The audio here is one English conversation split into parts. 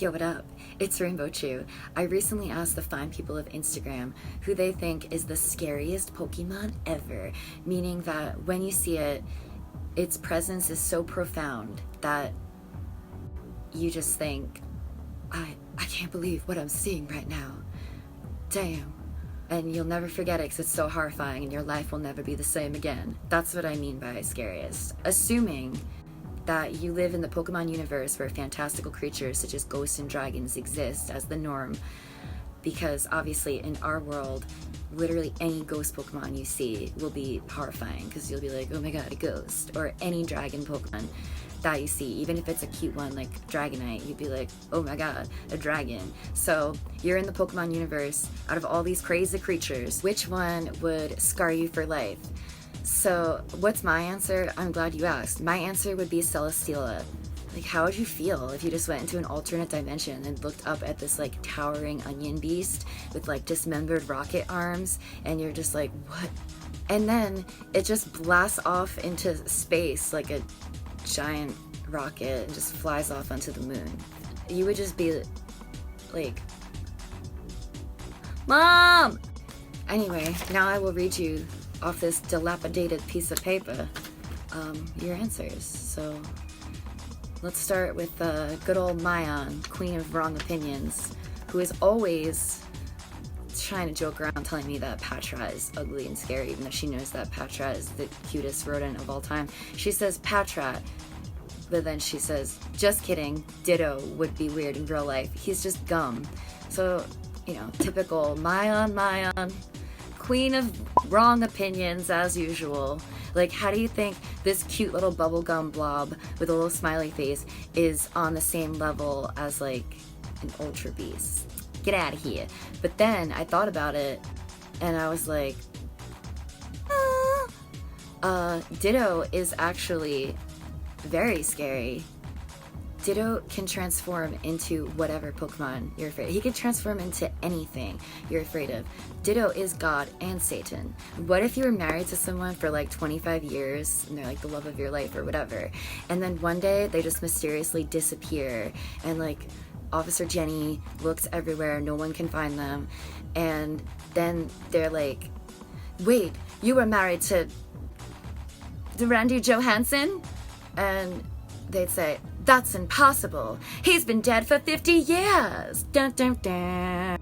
Yo, what up? It's Rainbow Chew. I recently asked the fine people of Instagram who they think is the scariest Pokemon ever, meaning that when you see it, its presence is so profound that you just think, I can't believe what I'm seeing right now. Damn. And you'll never forget it because it's so horrifying and your life will never be the same again. That's what I mean by scariest. Assuming that you live in the Pokemon universe where fantastical creatures such as ghosts and dragons exist as the norm, because obviously in our world, literally any ghost Pokemon you see will be horrifying because you'll be like, oh my god, a ghost. Or any dragon Pokemon that you see, even if it's a cute one like Dragonite, you'd be like, oh my god, a dragon. So you're in the Pokemon universe. Out of all these crazy creatures, which one would scar you for life? So what's my answer? I'm glad you asked. My answer would be Celesteela. Like, how would you feel if you just went into an alternate dimension and looked up at this like towering onion beast with like dismembered rocket arms and you're just like, what? And then it just blasts off into space like a giant rocket and just flies off onto the moon. You would just be like, Mom! Anyway, now I will read you off this dilapidated piece of paper your answers. So let's start with good old Mayan, queen of wrong opinions, who is always trying to joke around telling me that Patra is ugly and scary, even though she knows that Patra is the cutest rodent of all time. She says Patra, but then she says, just kidding, Ditto would be weird in real life. He's just gum. So, you know, typical Mayan, queen of wrong opinions as usual. Like, how do you think this cute little bubblegum blob with a little smiley face is on the same level as like an Ultra Beast? Get out of here. But then I thought about it and I was like, Ditto is actually very scary. Ditto can transform into whatever Pokemon you're afraid of. He can transform into anything you're afraid of. Ditto is God and Satan. What if you were married to someone for like 25 years and they're like the love of your life or whatever, and then one day they just mysteriously disappear and like Officer Jenny looks everywhere, no one can find them, and then they're like, wait, you were married to Randy Johansson? And they'd say, that's impossible. He's been dead for 50 years. Dun, dun, dun.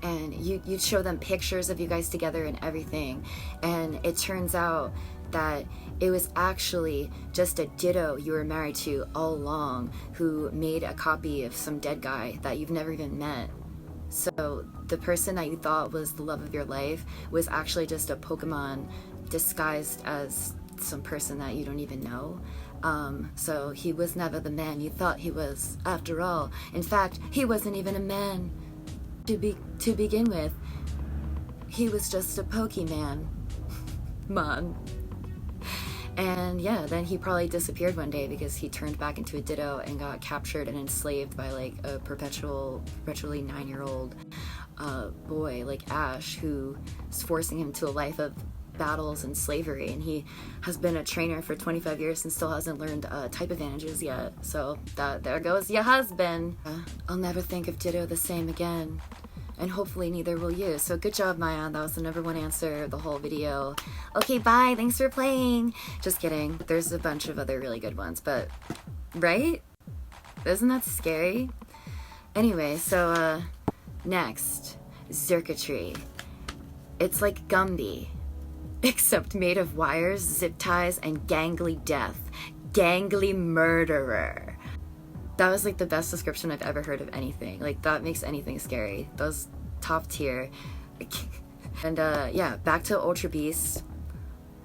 And you'd show them pictures of you guys together and everything. And it turns out that it was actually just a Ditto you were married to all along who made a copy of some dead guy that you've never even met. So the person that you thought was the love of your life was actually just a Pokemon disguised as some person that you don't even know. So he was never the man you thought he was after all. In fact, he wasn't even a man to begin with. He was just a Pokemon. Man. And yeah, then he probably disappeared one day because he turned back into a Ditto and got captured and enslaved by like a perpetually 9-year-old boy like Ash, who is forcing him to a life of battles and slavery, and he has been a trainer for 25 years and still hasn't learned type advantages yet. So there goes your husband. I'll never think of Ditto the same again, and hopefully neither will you. So good job, Mayan. That was the number one answer of the whole video. Okay, bye. Thanks for playing. Just kidding. There's a bunch of other really good ones, but right? Isn't that scary? Anyway, so next, Xurkitree. It's like Gumby, except made of wires, zip ties, and gangly death. Gangly murderer. That was like the best description I've ever heard of anything. Like, that makes anything scary. That was top tier. And yeah, back to Ultra Beast.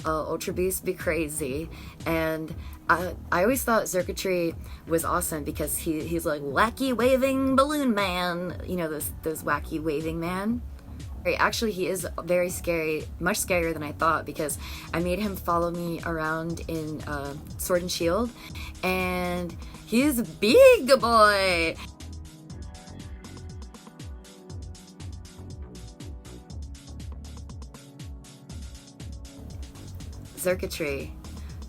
Ultra Beast be crazy. And I always thought Xurkitree was awesome because he's like wacky waving balloon man. You know, those wacky waving man. Actually, he is very scary, much scarier than I thought, because I made him follow me around in Sword and Shield, and he's a big boy. Xurkitree,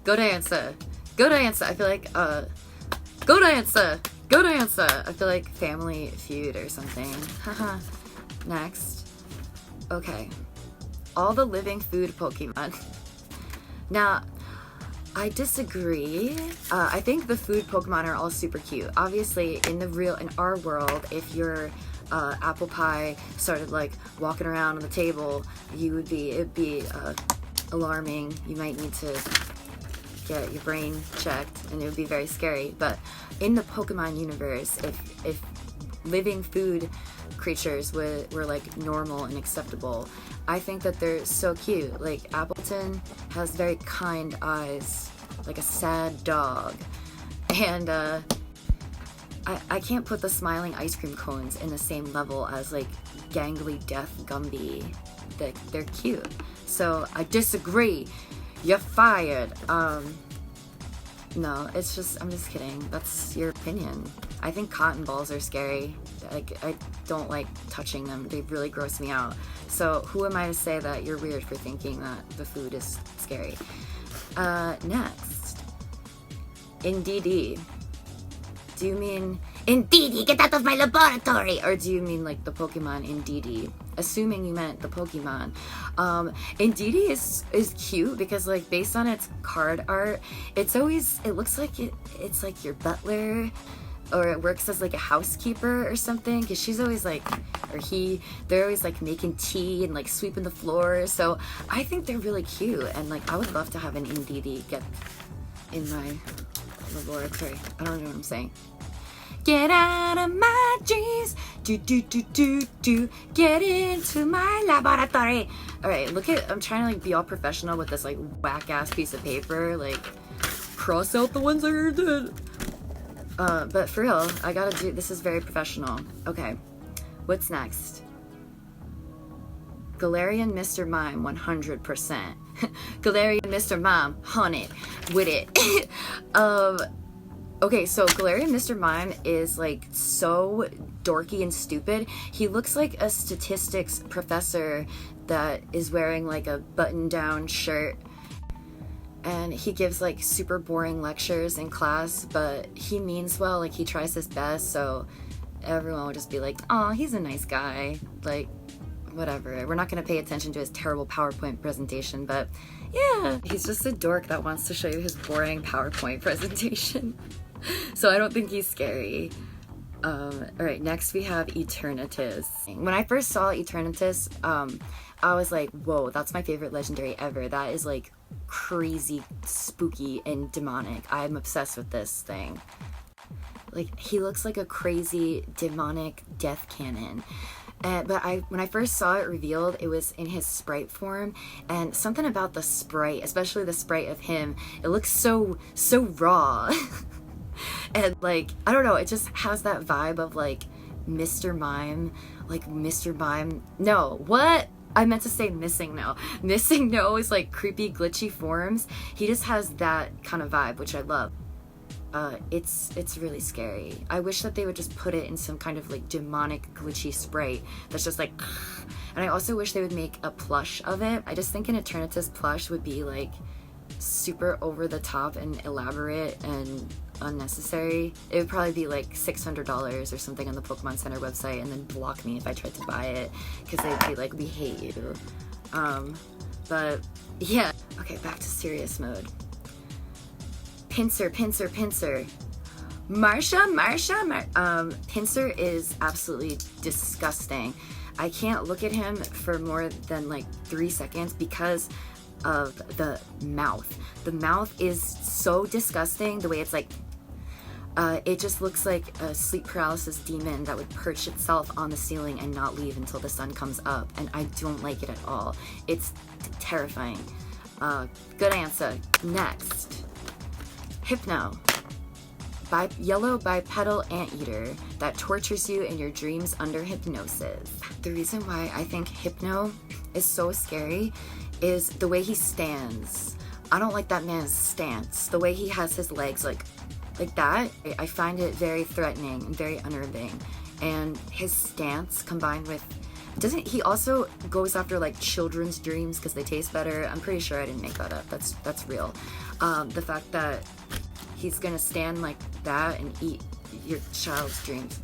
go dancer, go dancer. I feel like go dancer. Good answer. I feel like Family Feud or something. Haha. Next. Okay. All the living food Pokemon. Now, I disagree. I think the food Pokemon are all super cute. Obviously, in our world, if your apple pie started like walking around on the table, it'd be alarming. You might need to get your brain checked, and it would be very scary. But in the Pokemon universe, if living food creatures were like normal and acceptable, I think that they're so cute. Like Appleton has very kind eyes, like a sad dog, and I can't put the smiling ice cream cones in the same level as like gangly death Gumby. They're cute, so I disagree. You're fired. No, I'm just kidding. That's your opinion. I think cotton balls are scary. Like, I don't like touching them. They really gross me out. So who am I to say that you're weird for thinking that the food is scary? Next. Indeedee. Do you mean Indeedee, get out of my laboratory? Or do you mean like the Pokemon Indeedee? Assuming you meant the Pokemon. Indeedee is cute because like based on its card art, it looks like it's like your butler, or it works as like a housekeeper or something, because she's always like, they're always like making tea and like sweeping the floor. So I think they're really cute, and like I would love to have an Indeedee get in my laboratory. I don't know what I'm saying. Get out of my dreams, do, get into my laboratory. All right, I'm trying to like be all professional with this like whack ass piece of paper, like cross out the ones that are dead. But for real, this is very professional. Okay, what's next? Galarian Mr. Mime, 100%. Galarian Mr. Mime, honey, with it. Okay, so Galarian Mr. Mime is like so dorky and stupid. He looks like a statistics professor that is wearing like a button-down shirt, and he gives like super boring lectures in class, but he means well, like he tries his best, so everyone will just be like, oh, he's a nice guy, like whatever. We're not gonna pay attention to his terrible PowerPoint presentation, but yeah, he's just a dork that wants to show you his boring PowerPoint presentation. So I don't think he's scary. Alright, next we have Eternatus. When I first saw Eternatus, I was like, whoa, that's my favorite legendary ever. That is like crazy, spooky, and demonic. I'm obsessed with this thing. Like, he looks like a crazy, demonic death cannon. But when I first saw it revealed, it was in his sprite form, and something about the sprite, especially the sprite of him, it looks so raw. And like, I don't know, it just has that vibe of like Mr. Mime, no, what? I meant to say Missing No. Missing No is like creepy, glitchy forms. He just has that kind of vibe, which I love. It's really scary. I wish that they would just put it in some kind of like demonic, glitchy sprite that's just like, and I also wish they would make a plush of it. I just think an Eternatus plush would be like super over the top and elaborate and unnecessary. It would probably be like $600 or something on the Pokemon Center website, and then block me if I tried to buy it, because they'd be like, we hate you. But yeah. Okay, back to serious mode. Pinsir. Marsha. Pinsir is absolutely disgusting. I can't look at him for more than like 3 seconds because of the mouth. The mouth is so disgusting, the way it's like, it just looks like a sleep paralysis demon that would perch itself on the ceiling and not leave until the sun comes up, and I don't like it at all. It's terrifying. Good answer. Next. Hypno. Yellow bipedal anteater that tortures you in your dreams under hypnosis. The reason why I think Hypno is so scary is the way he stands. I don't like that man's stance. The way he has his legs like that, I find it very threatening and very unnerving. And his stance combined with, he also goes after like children's dreams because they taste better. I'm pretty sure I didn't make that up. That's real. The fact that he's gonna stand like that and eat your child's dreams.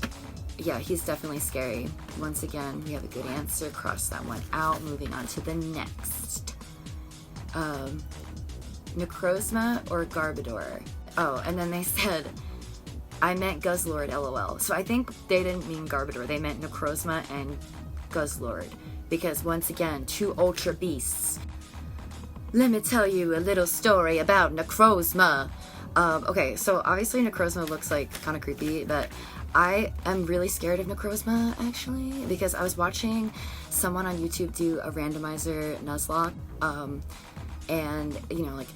Yeah, he's definitely scary. Once again, we have a good answer. Cross that one out. Moving on to the next. Necrozma or Garbodor? Oh, and then they said, I meant Guzzlord, lol. So I think they didn't mean Garbodor. They meant Necrozma and Guzzlord. Because once again, two ultra beasts. Let me tell you a little story about Necrozma. Okay, so obviously Necrozma looks like kind of creepy, but I am really scared of Necrozma, actually, because I was watching someone on YouTube do a randomizer Nuzlocke, and, you know, like,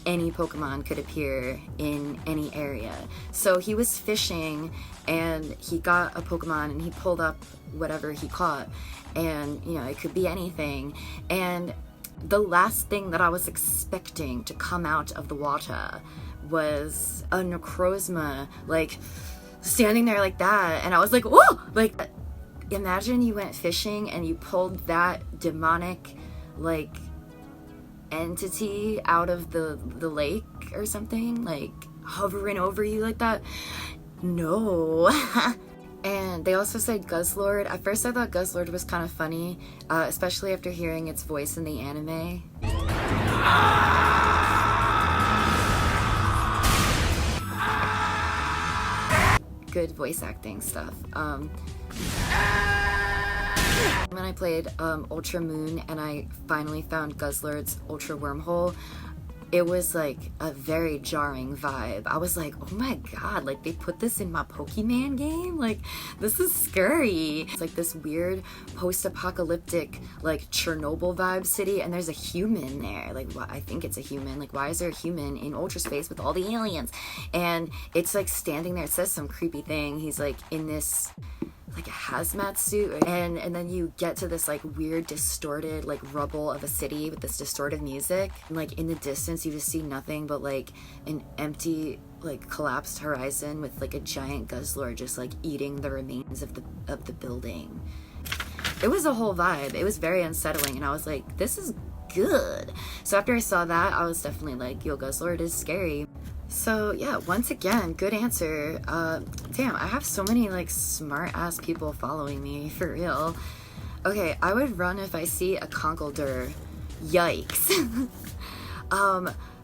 any Pokemon could appear in any area. So he was fishing, and he got a Pokemon, and he pulled up whatever he caught, and, you know, it could be anything, and the last thing that I was expecting to come out of the water was a Necrozma, like, standing there like that, and I was like, whoa! Like, imagine you went fishing and you pulled that demonic, like, entity out of the lake or something, like, hovering over you like that. No. And they also said Guzzlord. At first I thought Guzzlord was kind of funny, especially after hearing its voice in the anime. Good voice acting stuff. When I played Ultra Moon and I finally found Guzzlord's Ultra Wormhole, it was like a very jarring vibe. I was like, oh my god, like they put this in my Pokemon game? Like, this is scary. It's like this weird post-apocalyptic, like Chernobyl vibe city, and there's a human there. Like, I think it's a human. Like, why is there a human in Ultra Space with all the aliens? And it's like standing there, it says some creepy thing. He's like in this, like a hazmat suit, and then you get to this like weird distorted like rubble of a city with this distorted music, and like in the distance you just see nothing but like an empty like collapsed horizon with like a giant Guzzlord just like eating the remains of the building. It was a whole vibe. It was very unsettling, and I was like, this is good. So after I saw that, I was definitely like, yo, Guzzlord is scary. So yeah, once again, good answer. Damn, I have so many like smart ass people following me, for real. Okay, I would run if I see a Conkeldurr. Yikes.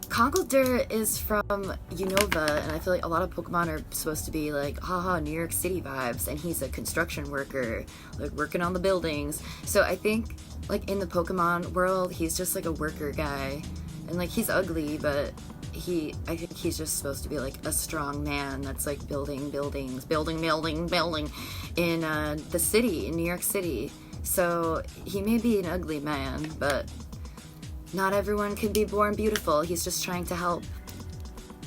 Conkeldurr is from Unova, and I feel like a lot of Pokemon are supposed to be like, haha, New York City vibes, and he's a construction worker, like working on the buildings. So I think like in the Pokemon world, he's just like a worker guy, and like he's ugly, but I think he's just supposed to be like a strong man that's like building buildings in the city, in New York City. So he may be an ugly man, but not everyone can be born beautiful. He's just trying to help.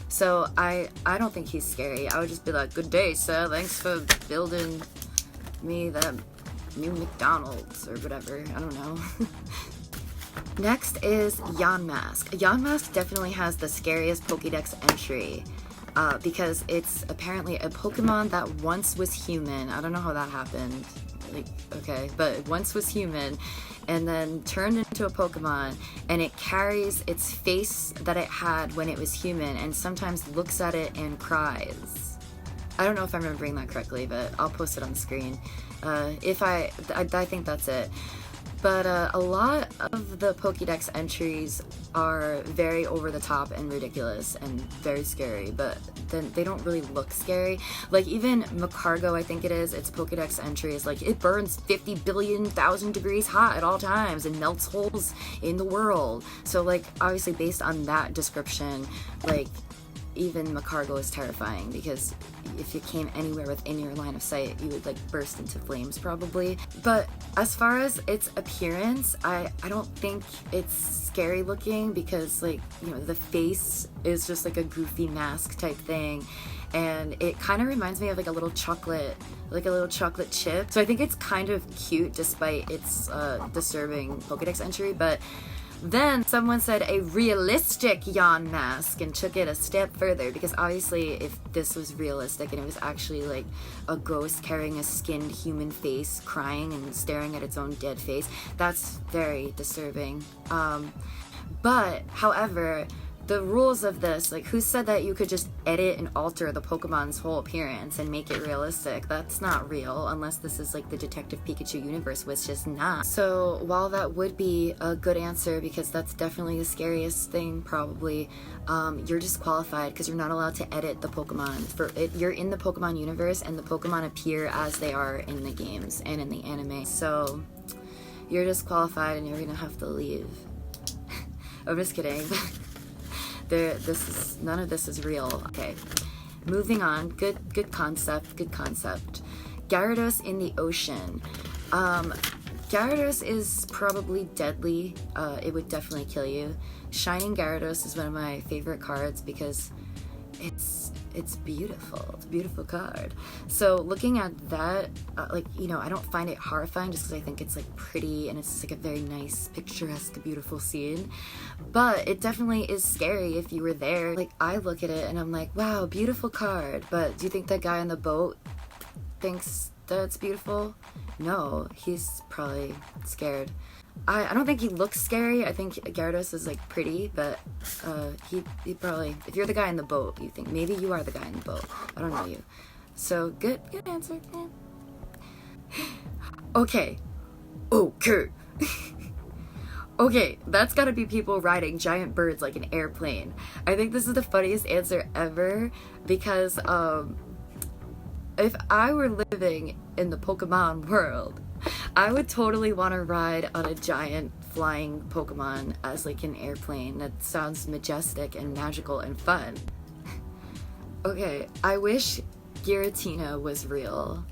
So I don't think he's scary. I would just be like, good day, sir. Thanks for building me that new McDonald's or whatever. I don't know. Next is Yamask. Yamask definitely has the scariest Pokédex entry because it's apparently a Pokemon that once was human. I don't know how that happened. Like, okay, but it once was human and then turned into a Pokemon, and it carries its face that it had when it was human and sometimes looks at it and cries. I don't know if I'm remembering that correctly, but I'll post it on the screen. I think that's it. But a lot of the Pokédex entries are very over the top and ridiculous and very scary, but then they don't really look scary. Like even Macargo, I think it is, its Pokédex entry is like, it burns 50 billion thousand degrees hot at all times and melts holes in the world. So like obviously based on that description, like even Macargo is terrifying because if you came anywhere within your line of sight, you would like burst into flames probably. But as far as its appearance, I don't think it's scary looking because like, you know, the face is just like a goofy mask type thing. And it kind of reminds me of like a little chocolate chip. So I think it's kind of cute despite its disturbing Pokédex entry. But then someone said a realistic Yamask and took it a step further, because obviously if this was realistic and it was actually like a ghost carrying a skinned human face crying and staring at its own dead face, that's very disturbing. But however, the rules of this, like, who said that you could just edit and alter the Pokemon's whole appearance and make it realistic? That's not real, unless this is like the Detective Pikachu universe, which is not. So while that would be a good answer, because that's definitely the scariest thing probably, you're disqualified because you're not allowed to edit the Pokemon. For it, you're in the Pokemon universe and the Pokemon appear as they are in the games and in the anime. So you're disqualified and you're gonna have to leave. I'm just kidding. None of this is real. Okay, moving on. Good concept. Gyarados in the ocean. Gyarados is probably deadly. It would definitely kill you. Shining Gyarados is one of my favorite cards because it's beautiful. It's a beautiful card. So looking at that, like, you know, I don't find it horrifying just because I think it's like pretty and it's like a very nice, picturesque, beautiful scene. But it definitely is scary if you were there. Like, I look at it and I'm like, wow, beautiful card. But do you think that guy on the boat thinks that it's beautiful? No, he's probably scared. I don't think he looks scary. I think Gyarados is like pretty, but he probably, if you're the guy in the boat, you think maybe you are the guy in the boat. I don't know you. So good answer. Yeah. Okay. Okay, that's gotta be people riding giant birds like an airplane. I think this is the funniest answer ever because if I were living in the Pokemon world, I would totally want to ride on a giant flying Pokemon as like an airplane. That sounds majestic and magical and fun. Okay, I wish Giratina was real.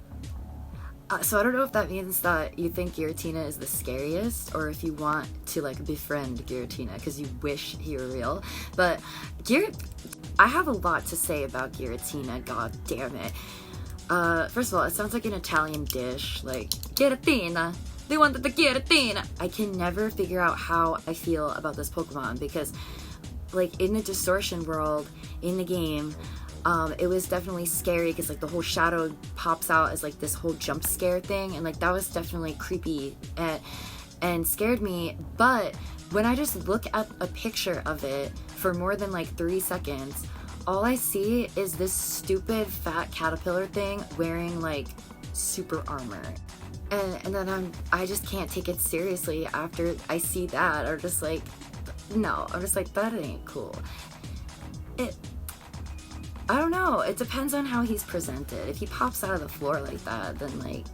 So I don't know if that means that you think Giratina is the scariest or if you want to like befriend Giratina because you wish he were real. But I have a lot to say about Giratina, god damn it. First of all, it sounds like an Italian dish, like, Giratina, they wanted the Giratina. I can never figure out how I feel about this Pokemon because, like, in the distortion world, in the game, it was definitely scary because, like, the whole shadow pops out as, like, this whole jump scare thing, and, like, that was definitely creepy and scared me, but when I just look at a picture of it for more than, like, 3 seconds, all I see is this stupid fat caterpillar thing wearing like super armor. And then I just can't take it seriously after I see that, or just like, no, I'm just like, that ain't cool. I don't know, it depends on how he's presented. If he pops out of the floor like that, then like,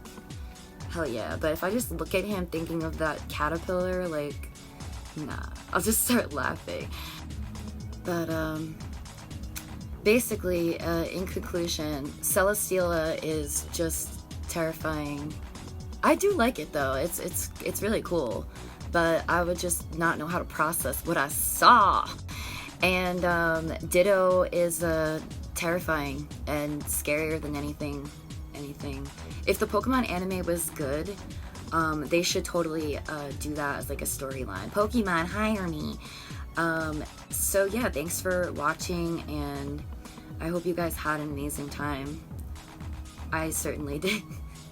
hell yeah. But if I just look at him thinking of that caterpillar, like, nah, I'll just start laughing. But basically, in conclusion, Celesteela is just terrifying. I do like it though. It's really cool, but I would just not know how to process what I saw. And Ditto is terrifying and scarier than anything. If the Pokemon anime was good, they should totally do that as like a storyline. Pokemon, hire me. So yeah, thanks for watching, and I hope you guys had an amazing time. I certainly did.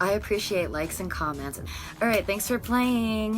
I appreciate likes and comments. Alright, thanks for playing!